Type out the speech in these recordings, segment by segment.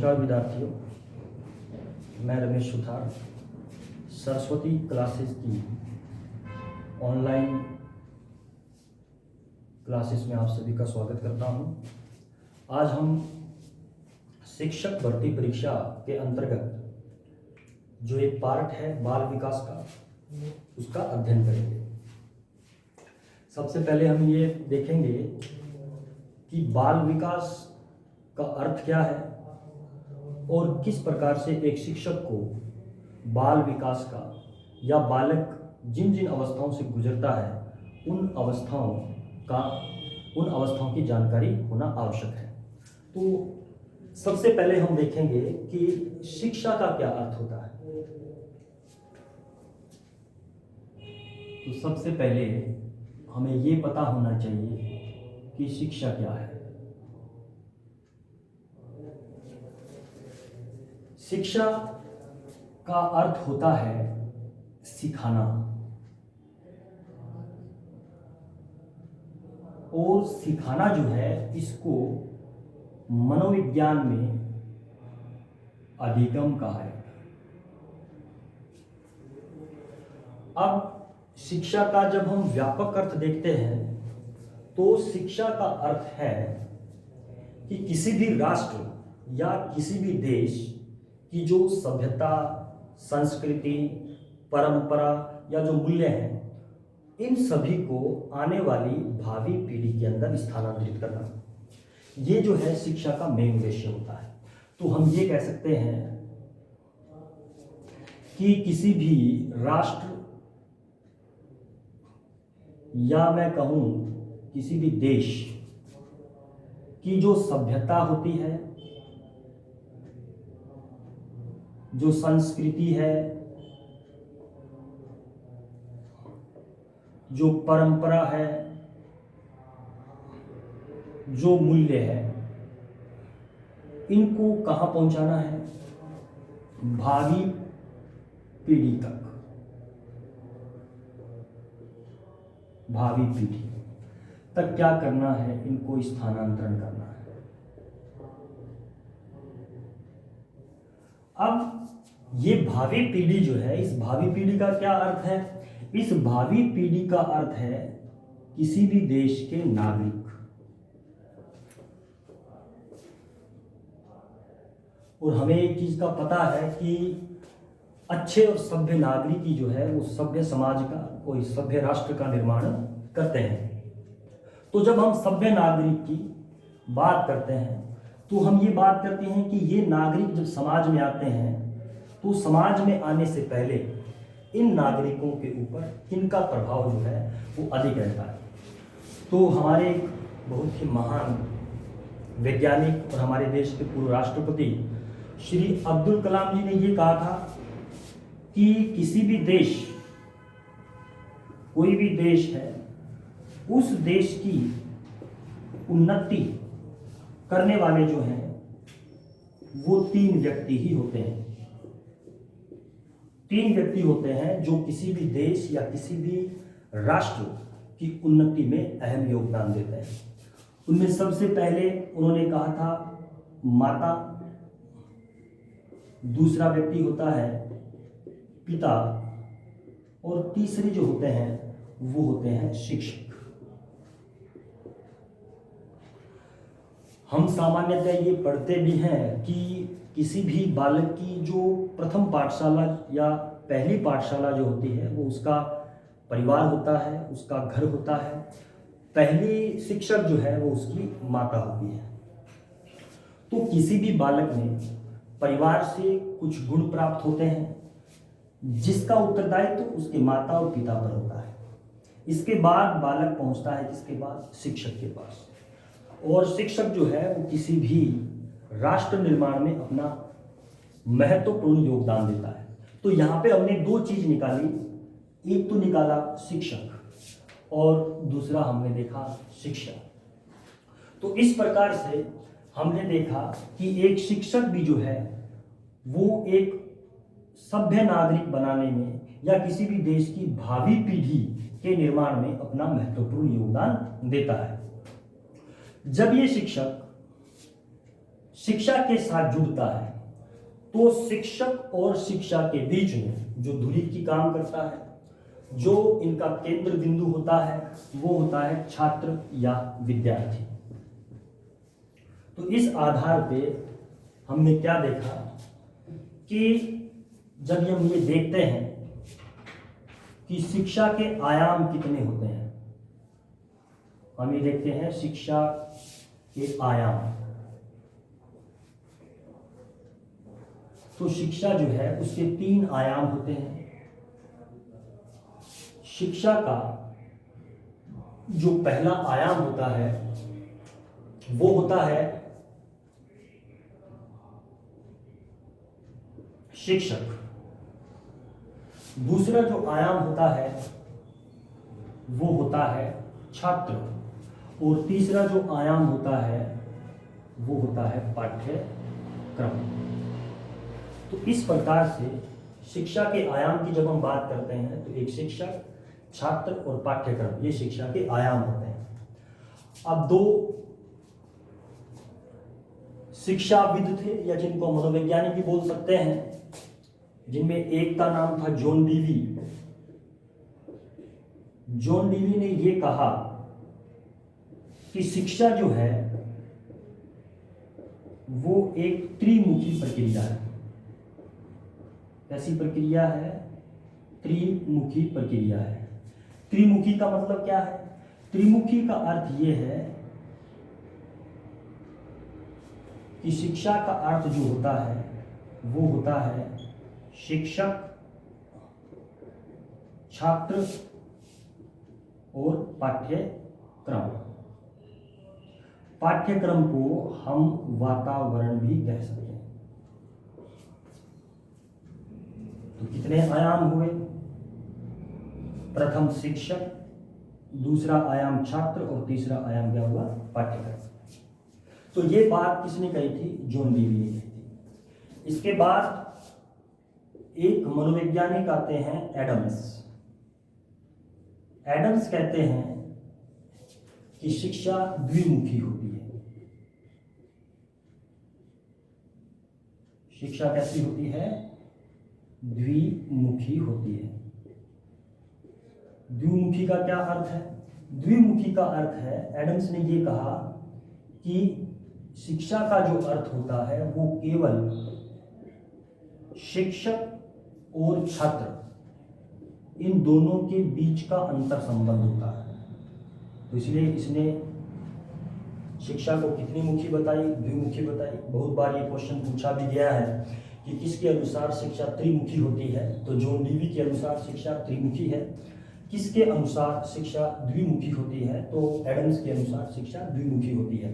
नमस्कार विद्यार्थियों, मैं रमेश सुथार सरस्वती क्लासेस की ऑनलाइन क्लासेस में आप सभी का स्वागत करता हूं। आज हम शिक्षक भर्ती परीक्षा के अंतर्गत जो एक पार्ट है बाल विकास का, उसका अध्ययन करेंगे। सबसे पहले हम ये देखेंगे कि बाल विकास का अर्थ क्या है और किस प्रकार से एक शिक्षक को बाल विकास का या बालक जिन जिन अवस्थाओं से गुजरता है उन अवस्थाओं की जानकारी होना आवश्यक है। तो सबसे पहले हम देखेंगे कि शिक्षा का क्या अर्थ होता है। तो सबसे पहले हमें ये पता होना चाहिए कि शिक्षा क्या है। शिक्षा का अर्थ होता है सिखाना, और सिखाना जो है इसको मनोविज्ञान में अधिगम कहा है। अब शिक्षा का जब हम व्यापक अर्थ देखते हैं तो शिक्षा का अर्थ है कि किसी भी राष्ट्र या किसी भी देश की जो सभ्यता, संस्कृति, परंपरा या जो मूल्य हैं, इन सभी को आने वाली भावी पीढ़ी के अंदर स्थानांतरित करना, ये जो है शिक्षा का मेन उद्देश्य होता है। तो हम ये कह सकते हैं कि किसी भी राष्ट्र या मैं कहूँ किसी भी देश की जो सभ्यता होती है, जो संस्कृति है, जो परंपरा है, जो मूल्य है, इनको कहाँ पहुंचाना है? भावी पीढ़ी तक। भावी पीढ़ी तक क्या करना है? इनको स्थानांतरण करना है। अब ये भावी पीढ़ी जो है, इस भावी पीढ़ी का क्या अर्थ है? इस भावी पीढ़ी का अर्थ है किसी भी देश के नागरिक। और हमें एक चीज का पता है कि अच्छे और सभ्य नागरिक ही जो है वो सभ्य समाज का, कोई सभ्य राष्ट्र का निर्माण करते हैं। तो जब हम सभ्य नागरिक की बात करते हैं तो हम ये बात करते हैं कि ये नागरिक जब समाज में आते हैं तो समाज में आने से पहले इन नागरिकों के ऊपर किनका प्रभाव जो है वो अधिक रहता है। तो हमारे एक बहुत ही महान वैज्ञानिक और हमारे देश के पूर्व राष्ट्रपति श्री अब्दुल कलाम जी ने ये कहा था कि किसी भी देश, कोई भी देश है, उस देश की उन्नति करने वाले जो हैं वो 3 व्यक्ति ही होते हैं। 3 व्यक्ति होते हैं जो किसी भी देश या किसी भी राष्ट्र की उन्नति में अहम योगदान देते हैं। उनमें सबसे पहले उन्होंने कहा था माता, दूसरा व्यक्ति होता है पिता, और तीसरे जो होते हैं वो होते हैं शिक्षक। हम सामान्यतः ये पढ़ते भी हैं कि किसी भी बालक की जो प्रथम पाठशाला या पहली पाठशाला जो होती है वो उसका परिवार होता है, उसका घर होता है। पहली शिक्षक जो है वो उसकी माता होती है। तो किसी भी बालक में परिवार से कुछ गुण प्राप्त होते हैं जिसका उत्तरदायित्व तो उसके माता और पिता पर होता है। इसके बाद बालक पहुंचता है किसके पास? शिक्षक के पास। और शिक्षक जो है वो किसी भी राष्ट्र निर्माण में अपना महत्वपूर्ण योगदान देता है। तो यहाँ पे हमने 2 चीज निकाली, एक तो निकाला शिक्षक और दूसरा हमने देखा शिक्षा। तो इस प्रकार से हमने देखा कि एक शिक्षक भी जो है वो एक सभ्य नागरिक बनाने में या किसी भी देश की भावी पीढ़ी के निर्माण में अपना महत्वपूर्ण योगदान देता है। जब ये शिक्षक शिक्षा के साथ जुड़ता है तो शिक्षक और शिक्षा के बीच में जो दूरी की काम करता है, जो इनका केंद्र बिंदु होता है, वो होता है छात्र या विद्यार्थी। तो इस आधार पे हमने क्या देखा कि जब हम ये देखते हैं कि शिक्षा के आयाम कितने होते हैं, हम ये देखते हैं शिक्षा के आयाम। तो शिक्षा जो है उसके 3 आयाम होते हैं। शिक्षा का जो पहला आयाम होता है वो होता है शिक्षक। दूसरा जो आयाम होता है वो होता है छात्र, और तीसरा जो आयाम होता है वो होता है पाठ्यक्रम। तो इस प्रकार से शिक्षा के आयाम की जब हम बात करते हैं तो एक शिक्षक, छात्र और पाठ्यक्रम, ये शिक्षा के आयाम होते हैं। अब 2 शिक्षाविद थे या जिनको मनोवैज्ञानिक भी बोल सकते हैं, जिनमें एक का नाम था जॉन डीवी। जॉन डीवी ने ये कहा कि शिक्षा जो है वो एक त्रिमुखी प्रक्रिया है। कैसी प्रक्रिया है? त्रिमुखी प्रक्रिया है। त्रिमुखी का मतलब क्या है? त्रिमुखी का अर्थ ये है कि शिक्षा का अर्थ जो होता है वो होता है शिक्षक, छात्र और पाठ्यक्रम। पाठ्यक्रम को हम वातावरण भी कह सकते हैं। तो कितने आयाम हुए? प्रथम शिक्षक, दूसरा आयाम छात्र और तीसरा आयाम क्या हुआ? पाठ्यक्रम। तो ये बात किसने कही थी? जॉन डीवी ने कही थी। इसके बाद एक मनोवैज्ञानिक आते हैं एडम्स। एडम्स कहते हैं कि शिक्षा द्विमुखी होती है। शिक्षा कैसी होती है? द्विमुखी होती है। द्विमुखी का क्या अर्थ है? द्विमुखी का अर्थ है, एडम्स ने ये कहा कि शिक्षा का जो अर्थ होता है वो केवल शिक्षक और छात्र इन दोनों के बीच का अंतर संबंध होता है। तो इसलिए इसने शिक्षा को कितनी मुखी बताई? द्विमुखी बताई। बहुत बार ये क्वेश्चन पूछा भी गया है कि किसके अनुसार शिक्षा त्रिमुखी होती है? तो जॉन डीवी के अनुसार शिक्षा त्रिमुखी है। किसके अनुसार शिक्षा द्विमुखी होती है? तो एडम्स के अनुसार शिक्षा द्विमुखी होती है।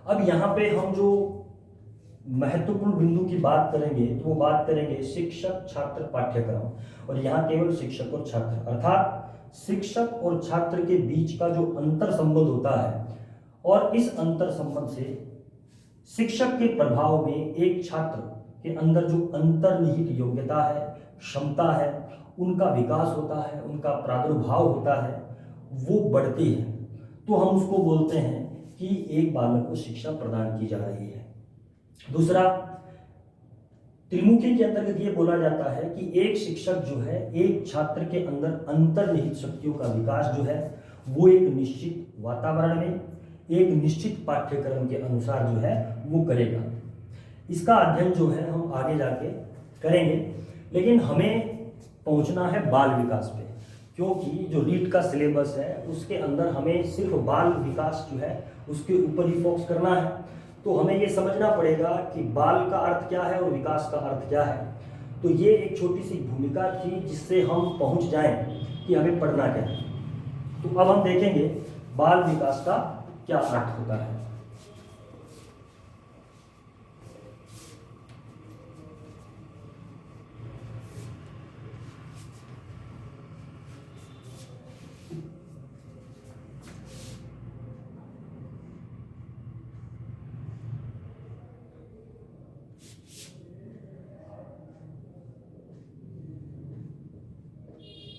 अब यहाँ पे हम जो महत्वपूर्ण बिंदु की बात करेंगे तो वो बात करेंगे शिक्षक, छात्र, पाठ्यक्रम। और यहाँ केवल शिक्षक और छात्र, अर्थात शिक्षक और छात्र के बीच का जो अंतर संबंध होता है, और इस अंतर संबंध से शिक्षक के प्रभाव में एक छात्र के अंदर जो अंतर्निहित योग्यता है, क्षमता है, उनका विकास होता है, उनका प्रादुर्भाव होता है, वो बढ़ती है। तो हम उसको बोलते हैं कि एक बालक को शिक्षा प्रदान की जा रही है। दूसरा, त्रिमुखी के अंतर्गत ये बोला जाता है कि एक शिक्षक जो है एक छात्र के अंदर अंतर्निहित शक्तियों का विकास जो है वो एक निश्चित वातावरण में, एक निश्चित पाठ्यक्रम के अनुसार जो है वो करेगा। इसका अध्ययन जो है हम आगे जाके करेंगे, लेकिन हमें पहुंचना है बाल विकास पे, क्योंकि जो नीट का सिलेबस है उसके अंदर हमें सिर्फ बाल विकास जो है उसके ऊपर ही फोकस करना है। तो हमें ये समझना पड़ेगा कि बाल का अर्थ क्या है और विकास का अर्थ क्या है। तो ये एक छोटी सी भूमिका थी जिससे हम पहुंच जाएं कि हमें पढ़ना क्या है। तो अब हम देखेंगे बाल विकास का क्या अर्थ होता है।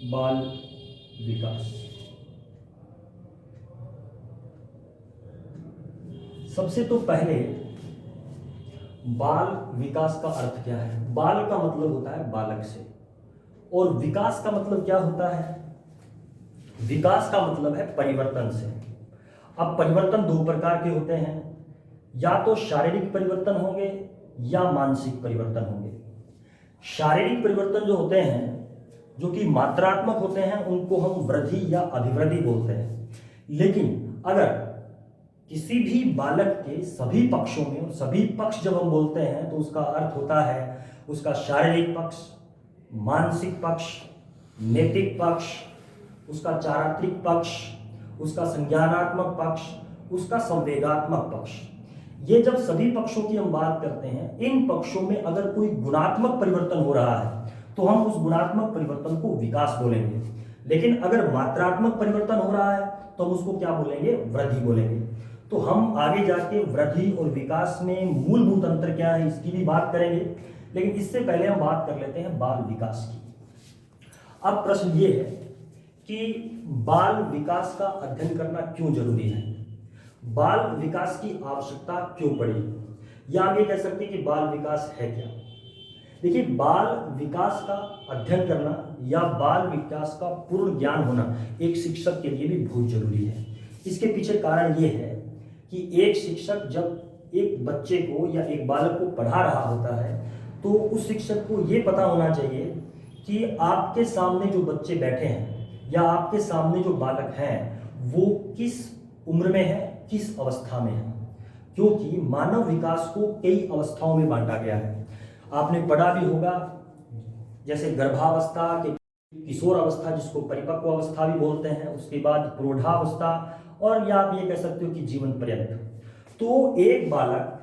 बाल विकास, सबसे तो पहले बाल विकास का अर्थ क्या है? बाल का मतलब होता है बालक से, और विकास का मतलब क्या होता है? विकास का मतलब है परिवर्तन से। अब परिवर्तन दो प्रकार के होते हैं, या तो शारीरिक परिवर्तन होंगे या मानसिक परिवर्तन होंगे। शारीरिक परिवर्तन जो होते हैं, जो कि मात्रात्मक होते हैं, उनको हम वृद्धि या अभिवृद्धि बोलते हैं। लेकिन अगर किसी भी बालक के सभी पक्षों में, सभी पक्ष जब हम बोलते हैं तो उसका अर्थ होता है उसका शारीरिक पक्ष, मानसिक पक्ष, नैतिक पक्ष, उसका चारित्रिक पक्ष, उसका संज्ञानात्मक पक्ष, उसका संवेगात्मक पक्ष। ये जब सभी पक्षों की हम बात करते हैं, इन पक्षों में अगर कोई गुणात्मक परिवर्तन हो रहा है तो हम उस गुणात्मक परिवर्तन को विकास बोलेंगे। लेकिन अगर मात्रात्मक परिवर्तन हो रहा है तो हम उसको क्या बोलेंगे? वृद्धि बोलेंगे। तो हम आगे जाके वृद्धि और विकास में मूलभूत अंतर क्या है इसकी भी बात करेंगे, लेकिन इससे पहले हम बात कर लेते हैं बाल विकास की। अब प्रश्न ये है कि बाल विकास का अध्ययन करना क्यों जरूरी है? बाल विकास की आवश्यकता क्यों पड़ी? या हम ये कह सकते हैं कि बाल विकास है क्या? देखिए, बाल विकास का अध्ययन करना या बाल विकास का पूर्ण ज्ञान होना एक शिक्षक के लिए भी बहुत जरूरी है। इसके पीछे कारण ये है कि एक शिक्षक जब एक बच्चे को या एक बालक को पढ़ा रहा होता है तो उस शिक्षक को ये पता होना चाहिए कि आपके सामने जो बच्चे बैठे हैं या आपके सामने जो बालक हैं वो किस उम्र में है, किस अवस्था में है। क्योंकि मानव विकास को कई अवस्थाओं में बांटा गया है। आपने पढ़ा भी होगा, जैसे गर्भावस्था, किशोर अवस्था जिसको परिपक्व अवस्था भी बोलते हैं, उसके बाद प्रौढ़ावस्था, और या आप ये कह सकते हो कि जीवन पर्यंत। तो एक बालक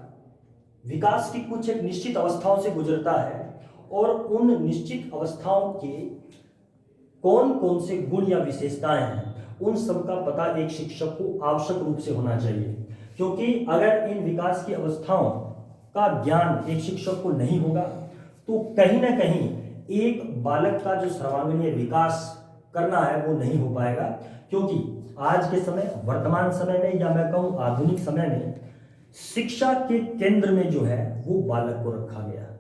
विकास की कुछ एक निश्चित अवस्थाओं से गुजरता है और उन निश्चित अवस्थाओं के कौन कौन से गुण या विशेषताएं हैं उन सब का पता एक शिक्षक को आवश्यक रूप से होना चाहिए। क्योंकि अगर इन विकास की अवस्थाओं का ज्ञान एक शिक्षक को नहीं होगा तो कहीं ना कहीं एक बालक का जो सर्वांगीण विकास करना है वो नहीं हो पाएगा। क्योंकि आज के समय, वर्तमान समय में, या मैं कहूँ आधुनिक समय में, शिक्षा के केंद्र में जो है वो बालक को रखा गया है।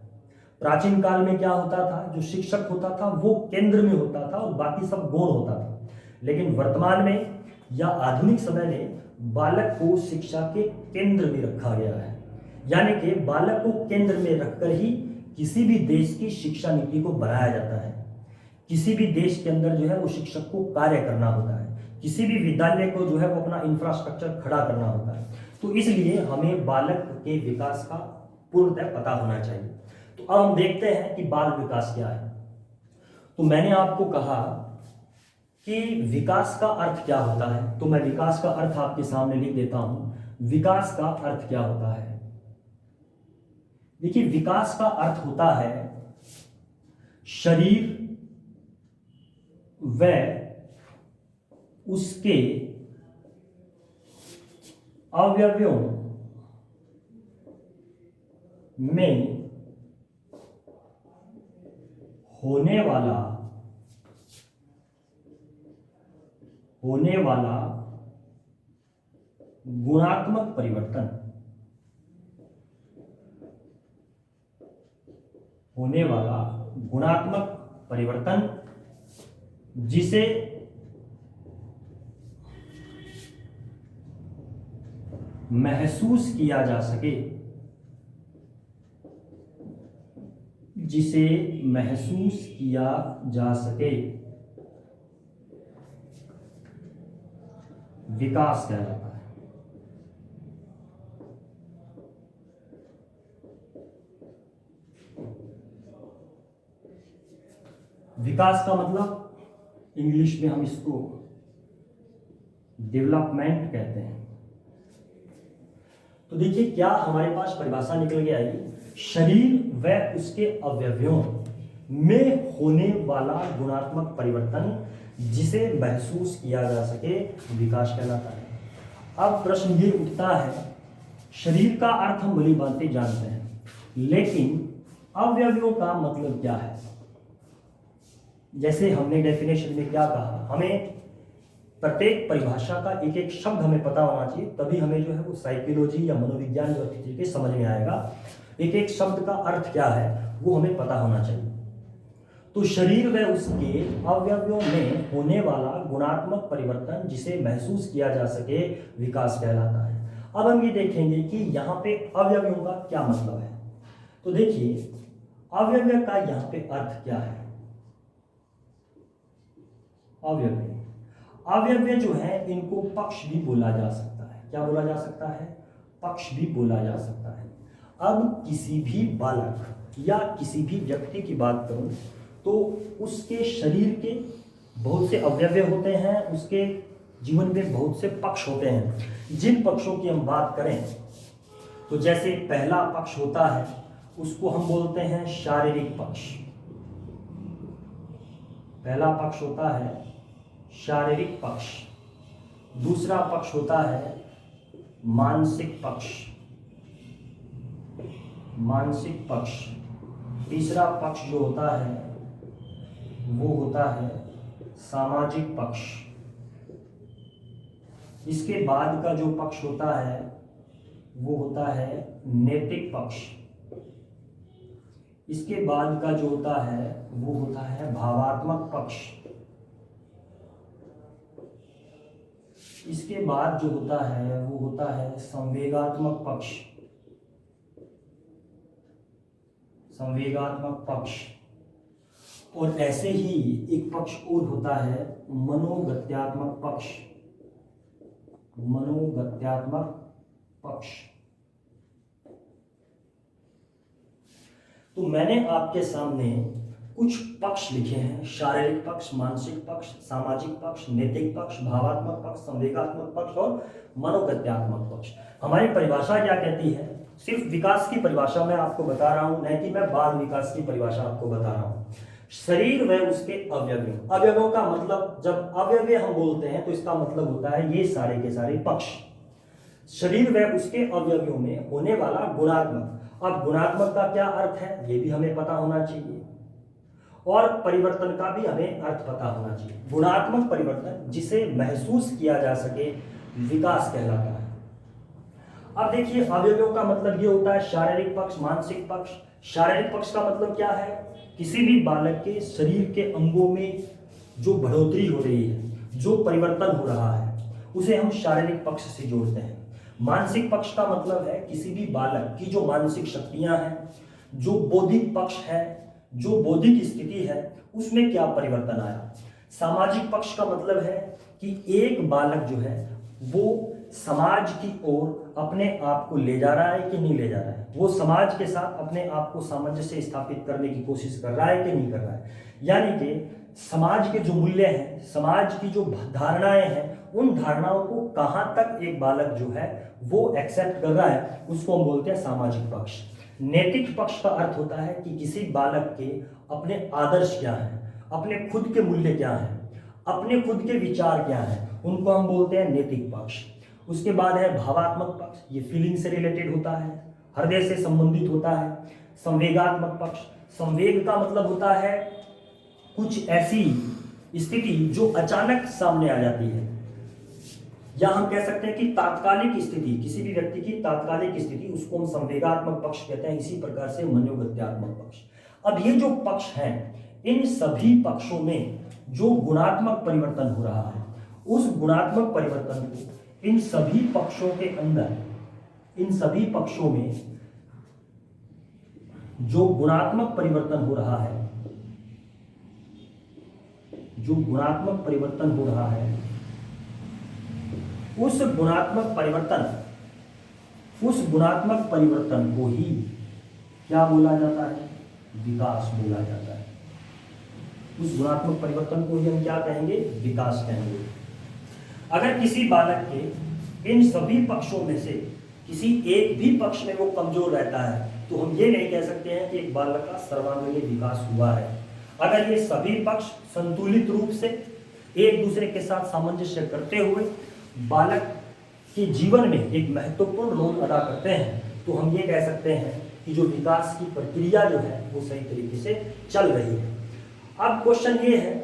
प्राचीन काल में क्या होता था? जो शिक्षक होता था वो केंद्र में होता था और बाकी सब गौण होता था। लेकिन वर्तमान में या आधुनिक समय में बालक को शिक्षा के केंद्र में रखा गया है। यानी कि बालक को केंद्र में रखकर ही किसी भी देश की शिक्षा नीति को बनाया जाता है। किसी भी देश के अंदर जो है वो शिक्षक को कार्य करना होता है। किसी भी विद्यालय को जो है वो अपना इंफ्रास्ट्रक्चर खड़ा करना होता है। तो इसलिए हमें बालक के विकास का पूर्णतः पता होना चाहिए। तो अब हम देखते हैं कि बाल विकास क्या है। तो मैंने आपको कहा कि विकास का अर्थ क्या होता है, तो मैं विकास का अर्थ आपके सामने लिख देता हूं। विकास का अर्थ क्या होता है? देखिए, विकास का अर्थ होता है शरीर व उसके अवयवों में होने वाला गुणात्मक परिवर्तन, होने वाला गुणात्मक परिवर्तन जिसे महसूस किया जा सके, जिसे महसूस किया जा सके, विकास कहलाता है। विकास का मतलब इंग्लिश में हम इसको डेवलपमेंट कहते हैं। तो देखिए, क्या हमारे पास परिभाषा निकल के आएगी? शरीर व उसके अवयवों में होने वाला गुणात्मक परिवर्तन जिसे महसूस किया जा सके, विकास कहलाता है। अब प्रश्न ये उठता है, शरीर का अर्थ हम भली भांति जानते हैं, लेकिन अवयवों का मतलब क्या है? जैसे हमने डेफिनेशन में क्या कहा, हमें प्रत्येक परिभाषा का एक एक शब्द हमें पता होना चाहिए, तभी हमें जो है वो साइकोलॉजी या मनोविज्ञान जो अच्छी तरीके समझ में आएगा। एक एक शब्द का अर्थ क्या है वो हमें पता होना चाहिए। तो शरीर व उसके अवयवों में होने वाला गुणात्मक परिवर्तन जिसे महसूस किया जा सके विकास कहलाता है। अब हम ये देखेंगे कि यहाँ पे अवयवों का क्या मतलब है। तो देखिए अवयव का यहाँ पे अर्थ क्या है। अवयव जो है इनको पक्ष भी बोला जा सकता है। क्या बोला जा सकता है? पक्ष भी बोला जा सकता है। अब किसी भी बालक या किसी भी व्यक्ति की बात करूं तो उसके शरीर के बहुत से अवयव होते हैं, उसके जीवन में बहुत से पक्ष होते हैं। जिन पक्षों की हम बात करें तो जैसे पहला पक्ष होता है उसको हम बोलते हैं शारीरिक पक्ष। पहला पक्ष होता है शारीरिक पक्ष। दूसरा पक्ष होता है मानसिक पक्ष। मानसिक पक्ष। तीसरा पक्ष जो होता है वो होता है सामाजिक पक्ष। इसके बाद का जो पक्ष होता है वो होता है नैतिक पक्ष। इसके बाद का जो होता है वो होता है भावात्मक पक्ष। इसके बाद जो होता है वो होता है संवेगात्मक पक्ष। संवेगात्मक पक्ष। और ऐसे ही एक पक्ष और होता है मनोगत्यात्मक पक्ष। मनोगत्यात्मक पक्ष। तो मैंने आपके सामने कुछ पक्ष लिखे हैं, शारीरिक पक्ष, मानसिक पक्ष, सामाजिक पक्ष, नैतिक पक्ष, भावात्मक पक्ष, संवेगात्मक पक्ष और मनोगत्यात्मक पक्ष। हमारी परिभाषा क्या कहती है? सिर्फ विकास की परिभाषा मैं आपको बता रहा हूं, न कि मैं बाल विकास की परिभाषा आपको बता रहा हूं। शरीर व उसके अवयवों। अवयवों का मतलब, जब अवयव हम बोलते हैं तो इसका मतलब होता है ये सारे के सारे पक्ष। शरीर व उसके अवयवों में होने वाला गुणात्मक। अब गुणात्मक का क्या अर्थ है ये भी हमें पता होना चाहिए, और परिवर्तन का भी हमें अर्थ पता होना चाहिए। गुणात्मक परिवर्तन जिसे महसूस किया जा सके विकास कहलाता है। अब देखिए अवयवों का मतलब ये होता है शारीरिक पक्ष, मानसिक पक्ष। शारीरिक पक्ष का मतलब क्या है? किसी भी बालक के शरीर के अंगों में जो बढ़ोतरी हो रही है, जो परिवर्तन हो रहा है, उसे हम शारीरिक पक्ष से जोड़ते हैं। मानसिक पक्ष का मतलब है किसी भी बालक की जो मानसिक शक्तियां हैं, जो बौद्धिक पक्ष है, जो बौद्धिक स्थिति है, उसमें क्या परिवर्तन आया। सामाजिक पक्ष का मतलब है कि एक बालक जो है वो समाज की ओर अपने आप को ले जा रहा है कि नहीं ले जा रहा है, वो समाज के साथ अपने आप को सामंजस्य स्थापित करने की कोशिश कर रहा है कि नहीं कर रहा है। यानी कि समाज के जो मूल्य हैं, समाज की जो धारणाएं हैं, उन धारणाओं को कहां तक एक बालक जो है वो एक्सेप्ट कर रहा है, उसको हम बोलते हैं सामाजिक पक्ष। नैतिक पक्ष का अर्थ होता है कि किसी बालक के अपने आदर्श क्या हैं, अपने खुद के मूल्य क्या हैं, अपने खुद के विचार क्या हैं, उनको हम बोलते हैं नैतिक पक्ष। उसके बाद है भावात्मक पक्ष। ये फीलिंग से रिलेटेड होता है, हृदय से संबंधित होता है। संवेगात्मक पक्ष। संवेग का मतलब होता है कुछ ऐसी स्थिति जो अचानक सामने आ जाती है, या हम कह सकते हैं कि तात्कालिक स्थिति, किसी भी व्यक्ति की तात्कालिक स्थिति, उसको हम संवेगात्मक पक्ष कहते हैं। इसी प्रकार से मनोगत्यात्मक पक्ष। अब ये जो पक्ष हैं, इन सभी पक्षों में जो गुणात्मक परिवर्तन हो रहा है, उस गुणात्मक परिवर्तन को इन सभी पक्षों के अंदर, इन सभी पक्षों में जो गुणात्मक परिवर्तन हो रहा है, जो गुणात्मक परिवर्तन हो रहा है, उस गुणात्मक परिवर्तन को ही क्या बोला जाता है? विकास बोला जाता है। उस गुणात्मक परिवर्तन को ही हम क्या कहेंगे? विकास कहेंगे। अगर किसी बालक के इन सभी पक्षों में से किसी एक भी पक्ष में वो कमजोर रहता है तो हम ये नहीं कह सकते हैं कि एक बालक का सर्वांगीण विकास हुआ है। अगर ये सभी पक्ष संतुलित रूप से एक दूसरे के साथ सामंजस्य करते हुए बालक के जीवन में एक महत्वपूर्ण रोल अदा करते हैं तो हम ये कह सकते हैं कि जो विकास की प्रक्रिया जो है वो सही तरीके से चल रही है। अब क्वेश्चन ये है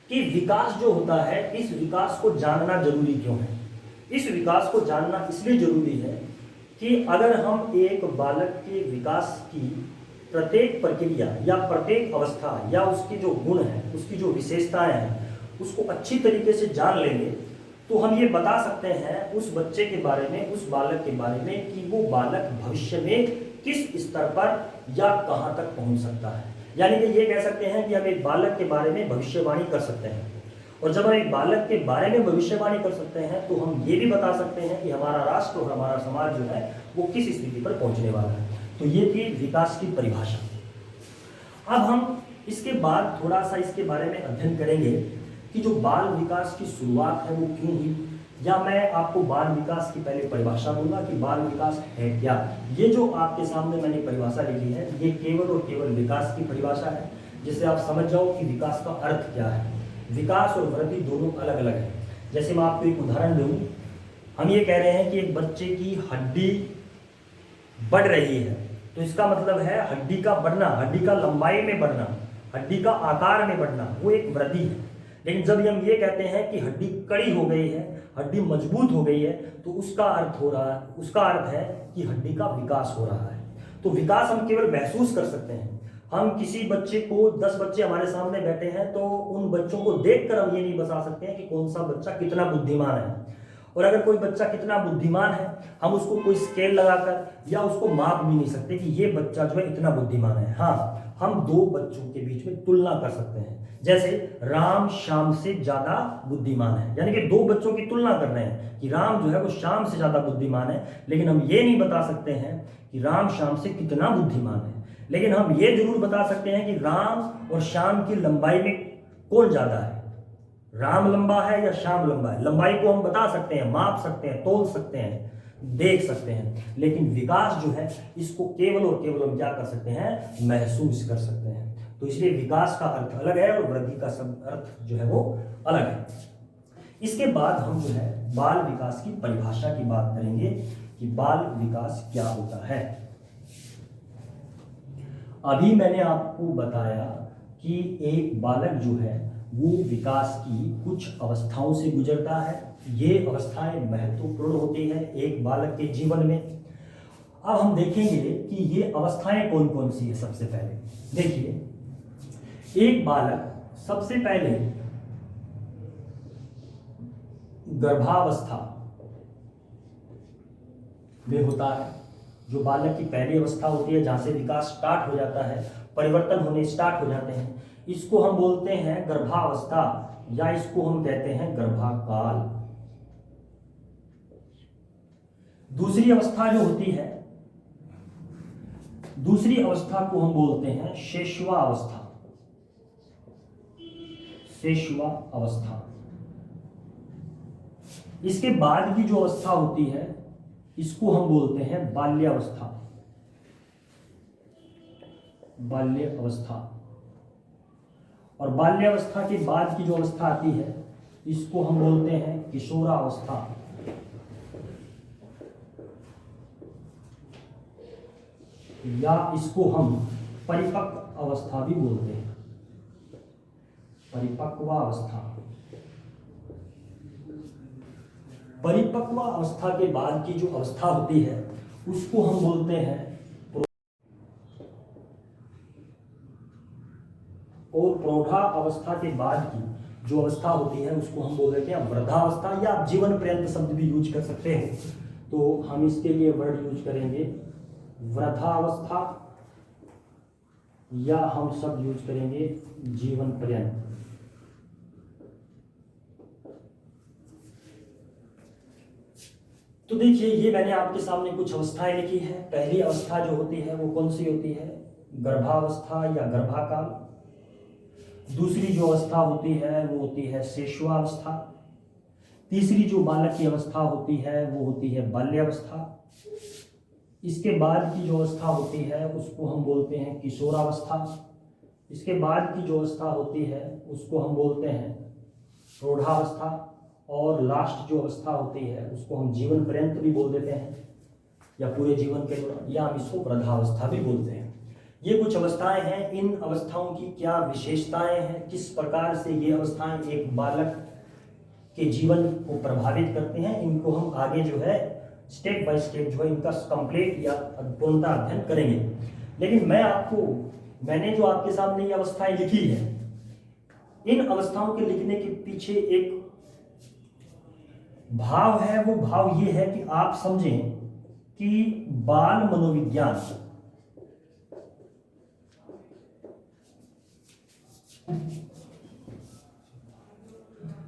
कि विकास जो होता है, इस विकास को जानना जरूरी क्यों है? इस विकास को जानना इसलिए जरूरी है कि अगर हम एक बालक के विकास की प्रत्येक प्रक्रिया या प्रत्येक अवस्था या उसके जो गुण हैं, उसकी जो विशेषताएं हैं, उसको अच्छी तरीके से जान लेंगे तो हम ये बता सकते हैं उस बच्चे के बारे में, उस बालक के बारे में कि वो बालक भविष्य में किस स्तर पर या कहाँ तक पहुँच सकता है। यानी कि ये कह सकते हैं कि हम एक बालक के बारे में भविष्यवाणी कर सकते हैं। और जब हम एक बालक के बारे में भविष्यवाणी कर सकते हैं तो हम ये भी बता सकते हैं कि हमारा राष्ट्र और हमारा समाज जो है वो किस स्थिति पर पहुँचने वाला है। तो ये थी विकास की परिभाषा। अब हम इसके बाद थोड़ा सा इसके बारे में अध्ययन करेंगे कि जो बाल विकास की शुरुआत है वो क्यों हुई, या मैं आपको बाल विकास की पहले परिभाषा दूंगा कि बाल विकास है क्या। ये जो आपके सामने मैंने परिभाषा लिखी है ये केवल और केवल विकास की परिभाषा है, जिससे आप समझ जाओ कि विकास का अर्थ क्या है। विकास और वृद्धि दोनों अलग अलग है। जैसे मैं आपको एक उदाहरण दूं, हम ये कह रहे हैं कि एक बच्चे की हड्डी बढ़ रही है, तो इसका मतलब है हड्डी का बढ़ना, हड्डी का लंबाई में बढ़ना, हड्डी का आकार में बढ़ना, वो एक वृद्धि है। लेकिन जब हम ये कहते हैं कि हड्डी कड़ी हो गई है, हड्डी मजबूत हो गई है, तो उसका अर्थ है कि हड्डी का विकास हो रहा है। तो विकास हम केवल महसूस कर सकते हैं। हम किसी बच्चे को, 10 बच्चे हमारे सामने बैठे हैं तो उन बच्चों को देखकर हम ये नहीं बता सकते हैं कि कौन सा बच्चा कितना बुद्धिमान है। और अगर कोई बच्चा कितना बुद्धिमान है, हम उसको कोई स्केल लगाकर या उसको माप भी नहीं सकते कि ये बच्चा जो है इतना बुद्धिमान है। हाँ, हम दो बच्चों के बीच में तुलना कर सकते हैं, जैसे राम श्याम से ज्यादा बुद्धिमान है, यानी कि दो बच्चों की तुलना कर रहे हैं कि राम जो है वो श्याम से ज्यादा बुद्धिमान है, लेकिन हम ये नहीं बता सकते हैं कि राम श्याम से कितना बुद्धिमान है। लेकिन हम ये जरूर बता सकते हैं कि राम और श्याम की लंबाई में कौन ज्यादा है, राम लंबा है या श्याम लंबा है। लंबाई को हम बता सकते हैं, माप सकते हैं, तोल सकते हैं, देख सकते हैं। लेकिन विकास जो है इसको केवल और केवल हम क्या कर सकते हैं, महसूस कर सकते हैं। तो इसलिए विकास का अर्थ अलग है और वृद्धि का सब अर्थ जो है वो अलग है। इसके बाद हम जो है बाल विकास की परिभाषा की बात करेंगे कि बाल विकास क्या होता है। अभी मैंने आपको बताया कि एक बालक जो है वो विकास की कुछ अवस्थाओं से गुजरता है। ये अवस्थाएं महत्वपूर्ण होती है एक बालक के जीवन में। अब हम देखेंगे कि ये अवस्थाएं कौन कौन सी है। सबसे पहले देखिए, एक बालक सबसे पहले गर्भावस्था में होता है। जो बालक की पहली अवस्था होती है, जहां से विकास स्टार्ट हो जाता है, परिवर्तन होने स्टार्ट हो जाते हैं, इसको हम बोलते हैं गर्भावस्था, या इसको हम कहते हैं गर्भाकाल। दूसरी अवस्था जो होती है, दूसरी अवस्था को हम बोलते हैं शैशवा अवस्था। शैशवा अवस्था। इसके बाद की जो अवस्था होती है इसको हम बोलते हैं बाल्यावस्था। बाल्य अवस्था। और बाल्यावस्था के बाद की जो अवस्था आती है इसको हम बोलते हैं किशोरावस्था। या इसको हम परिपक्व अवस्था भी बोलते हैं, परिपक्व अवस्था। परिपक्व अवस्था के बाद की जो अवस्था होती है उसको हम बोलते हैं, और प्रौढ़ा अवस्था के बाद की जो अवस्था होती है उसको हम बोल देते हैं वृद्धावस्था, या आप जीवन पर्यंत शब्द भी यूज कर सकते हैं। तो हम इसके लिए वर्ड यूज करेंगे वृद्धावस्था, या हम शब्द यूज करेंगे जीवन पर्यंत। तो देखिए, ये मैंने आपके सामने कुछ अवस्थाएं लिखी है। पहली अवस्था जो होती है वो कौन सी होती है, गर्भावस्था या गर्भाकाल। दूसरी जो अवस्था होती है वो होती है शैशवावस्था। तीसरी जो बालक की अवस्था होती है वो होती है बाल्यावस्था। इसके बाद की जो अवस्था होती है उसको हम बोलते हैं किशोरावस्था। इसके बाद की जो अवस्था होती है उसको हम बोलते हैं प्रौढ़ावस्था। और लास्ट जो अवस्था होती है उसको हम जीवन पर्यंत भी बोल देते हैं, या पूरे जीवन के दौरान, या हम इसको वृद्धावस्था भी बोलते हैं। ये कुछ अवस्थाएं हैं। इन अवस्थाओं की क्या विशेषताएं हैं, किस प्रकार से ये अवस्थाएं एक बालक के जीवन को प्रभावित करते हैं, इनको हम आगे जो है स्टेप बाय स्टेप जो है इनका कंप्लीट या पूर्णतः अध्ययन करेंगे। लेकिन मैंने जो आपके सामने ये अवस्थाएं लिखी है, इन अवस्थाओं के लिखने के पीछे एक भाव है। वो भाव ये है कि आप समझें कि बाल मनोविज्ञान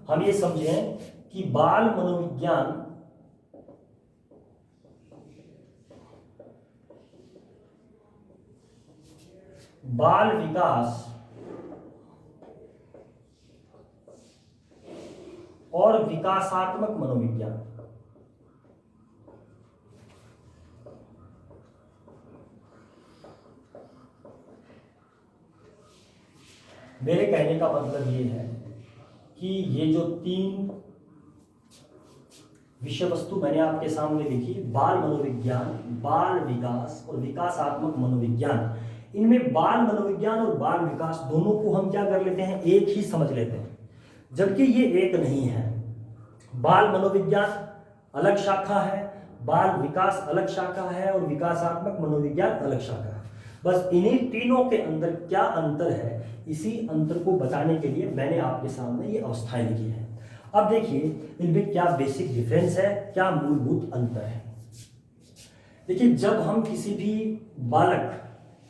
हम ये समझें कि बाल मनोविज्ञान बाल विकास और विकासात्मक मनोविज्ञान मेरे कहने का मतलब ये है कि ये जो 3 विषय वस्तु मैंने आपके सामने लिखी, बाल मनोविज्ञान, बाल विकास और विकासात्मक मनोविज्ञान, इनमें बाल मनोविज्ञान और बाल विकास दोनों को हम क्या कर लेते हैं, एक ही समझ लेते हैं, जबकि ये एक नहीं है। बाल मनोविज्ञान अलग शाखा है, बाल विकास अलग शाखा है और विकासात्मक मनोविज्ञान अलग शाखा है। बस इन्हीं तीनों के अंदर क्या अंतर है, इसी अंतर को बताने के लिए मैंने आपके सामने ये अवस्थाएं लिखी है। अब देखिए इनमें क्या बेसिक डिफरेंस है, क्या मूलभूत अंतर है। देखिए जब हम किसी भी बालक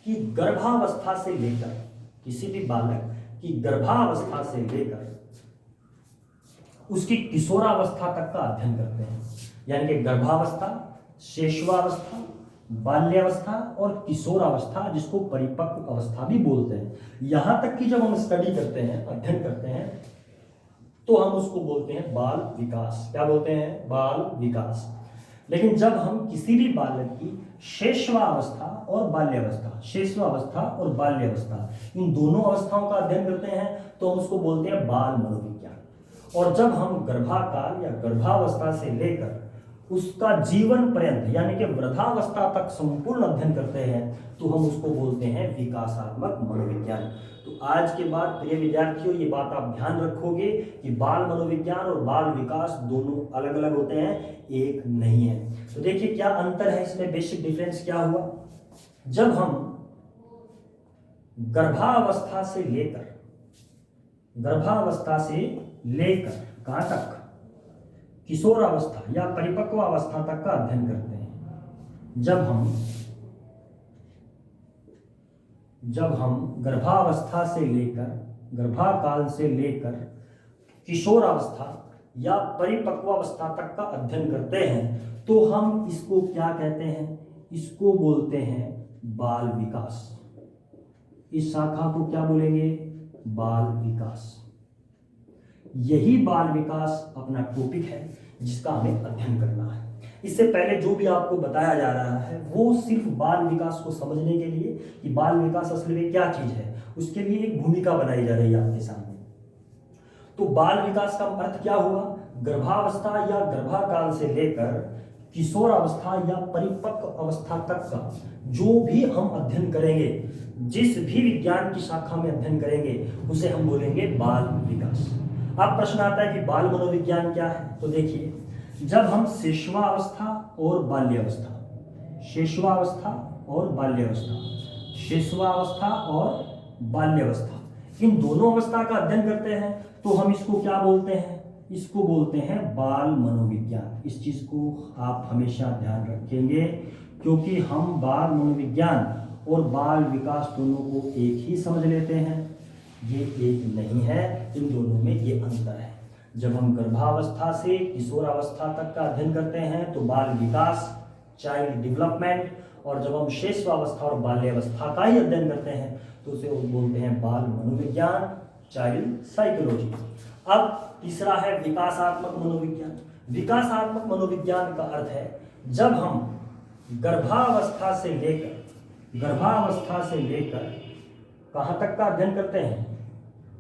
की गर्भावस्था से लेकर उसकी किशोरावस्था तक का अध्ययन करते हैं, यानी कि गर्भावस्था, शेषवावस्था, बाल्यावस्था और किशोरावस्था, जिसको परिपक्व अवस्था भी बोलते हैं, यहां तक कि जब हम स्टडी करते हैं, अध्ययन करते हैं, तो हम उसको बोलते हैं बाल विकास। क्या बोलते हैं? बाल विकास। लेकिन जब हम किसी भी बालक की शेषवावस्था और बाल्यावस्था, इन दोनों अवस्थाओं का अध्ययन करते हैं, तो हम उसको बोलते हैं बाल मनोविज्ञान। और जब हम गर्भाकाल या गर्भावस्था से लेकर उसका जीवन पर्यंत यानी कि वृद्धावस्था तक संपूर्ण अध्ययन करते हैं, तो हम उसको बोलते हैं विकासात्मक मनोविज्ञान। तो आज के बाद प्रिय विद्यार्थियों, ये बात आप ध्यान रखोगे कि बाल मनोविज्ञान और बाल विकास दोनों अलग अलग होते हैं, एक नहीं है। तो देखिए क्या अंतर है इसमें, बेसिक डिफरेंस क्या हुआ। जब हम गर्भावस्था से लेकर कहां तक, किशोरावस्था या परिपक्व अवस्था तक का अध्ययन करते हैं, जब हम गर्भावस्था से लेकर, गर्भाकाल से लेकर किशोरावस्था या परिपक्वावस्था तक का अध्ययन करते हैं, तो हम इसको क्या कहते हैं, इसको बोलते हैं बाल विकास। इस शाखा को क्या बोलेंगे? बाल विकास। यही बाल विकास अपना टॉपिक है जिसका हमें अध्ययन करना है। इससे पहले जो भी आपको बताया जा रहा है वो सिर्फ बाल विकास को समझने के लिए कि बाल विकास असल में क्या चीज है, उसके लिए एक भूमिका बनाई जा रही है आपके सामने। तो बाल विकास का अर्थ क्या हुआ? गर्भावस्था या गर्भाकाल से लेकर किशोरावस्था या परिपक्व अवस्था तक का जो भी हम अध्ययन करेंगे, जिस भी विज्ञान की शाखा में अध्ययन करेंगे, उसे हम बोलेंगे बाल विकास। अब प्रश्न आता है कि बाल मनोविज्ञान क्या है। तो देखिए जब हम शेषवावस्था और बाल्यावस्था, इन दोनों अवस्था का अध्ययन करते हैं, तो हम इसको क्या बोलते हैं? इसको बोलते हैं बाल मनोविज्ञान। इस चीज को आप हमेशा ध्यान रखेंगे, क्योंकि हम बाल मनोविज्ञान और बाल विकास दोनों को एक ही समझ लेते हैं, ये एक नहीं है, इन दोनों में ये अंतर है। जब हम गर्भावस्था से किशोरावस्था तक का अध्ययन करते हैं तो बाल विकास, चाइल्ड डेवलपमेंट, और जब हम शेषवावस्था और बाल्यावस्था का ही अध्ययन करते हैं तो उसे बोलते हैं बाल मनोविज्ञान, चाइल्ड साइकोलॉजी। अब तीसरा है विकासात्मक मनोविज्ञान। विकासात्मक मनोविज्ञान का अर्थ है जब हम गर्भावस्था से लेकर कहां तक का अध्ययन करते हैं?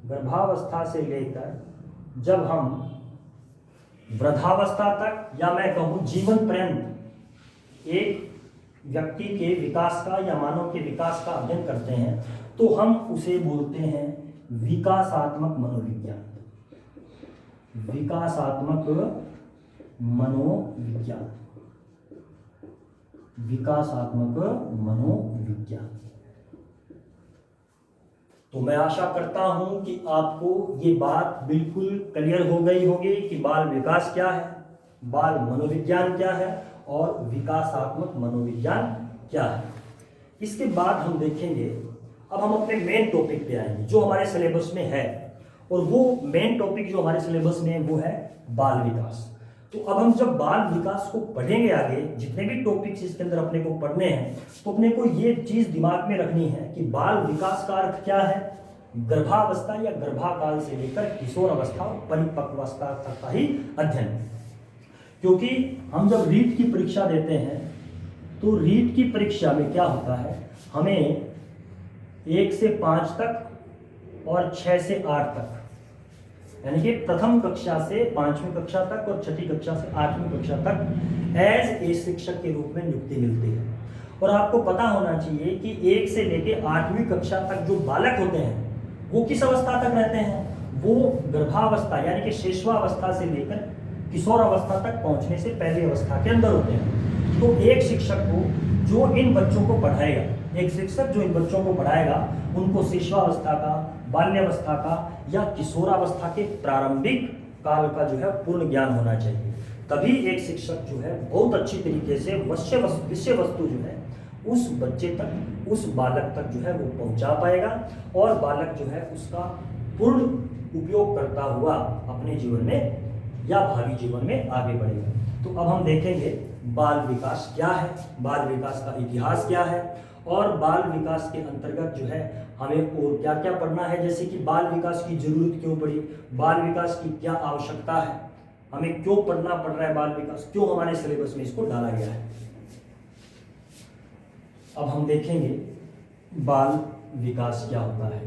गर्भावस्था से लेकर जब हम वृद्धावस्था तक, या मैं कहूं जीवन पर्यंत एक व्यक्ति के विकास का या मानव के विकास का अध्ययन करते हैं, तो हम उसे बोलते हैं विकासात्मक मनोविज्ञान। विकासात्मक मनोविज्ञान। विकासात्मक मनोविज्ञान। तो मैं आशा करता हूं कि आपको ये बात बिल्कुल क्लियर हो गई होगी कि बाल विकास क्या है, बाल मनोविज्ञान क्या है और विकासात्मक मनोविज्ञान क्या है। इसके बाद हम देखेंगे, अब हम अपने मेन टॉपिक पे आएंगे जो हमारे सिलेबस में है, और वो मेन टॉपिक जो हमारे सिलेबस में है वो है बाल विकास। तो अब हम जब बाल विकास को पढ़ेंगे आगे, जितने भी टॉपिक्स इसके अंदर अपने को पढ़ने हैं, तो अपने को ये चीज दिमाग में रखनी है कि बाल विकास का अर्थ क्या है। गर्भावस्था या गर्भाकाल से लेकर किशोर अवस्था और परिपक्वावस्था तक का ही अध्ययन। क्योंकि हम जब रीट की परीक्षा देते हैं तो रीट की परीक्षा में क्या होता है, हमें 1 से 5 तक और 6 से 8 तक, यानी कि प्रथम कक्षा से 5वीं कक्षा तक और छठी कक्षा से 8वीं कक्षा तक एज ए शिक्षक के रूप में नियुक्ति मिलती है। और आपको पता होना चाहिए कि 1 से लेकर 8वीं कक्षा तक जो बालक होते हैं वो किस अवस्था तक रहते हैं, वो गर्भावस्था यानी कि शिशुआवस्था से लेकर किशोर अवस्था तक पहुंचने से पहली अवस्था के अंदर होते हैं। तो एक शिक्षक को जो इन बच्चों को पढ़ाएगा, एक शिक्षक जो इन बच्चों को पढ़ाएगा, उनको शिशुआवस्था का, बाल्यावस्था का या किशोरावस्था के प्रारंभिक काल का जो है पूर्ण ज्ञान होना चाहिए। तभी एक शिक्षक जो है बहुत अच्छी तरीके से विषय वस्तु जो है उस बच्चे तक, उस बालक तक जो है वो पहुंचा पाएगा और बालक जो है उसका पूर्ण उपयोग करता हुआ अपने जीवन में या भावी जीवन में आगे बढ़ेगा। तो अब हम देखेंगे बाल विकास क्या है, बाल विकास का इतिहास क्या है और बाल विकास के अंतर्गत जो है हमें और क्या क्या पढ़ना है, जैसे कि बाल विकास की जरूरत क्यों पड़ी, बाल विकास की क्या आवश्यकता है, हमें क्यों पढ़ना पड़ रहा है बाल विकास, क्यों हमारे सिलेबस में इसको डाला गया है। अब हम देखेंगे बाल विकास क्या होता है।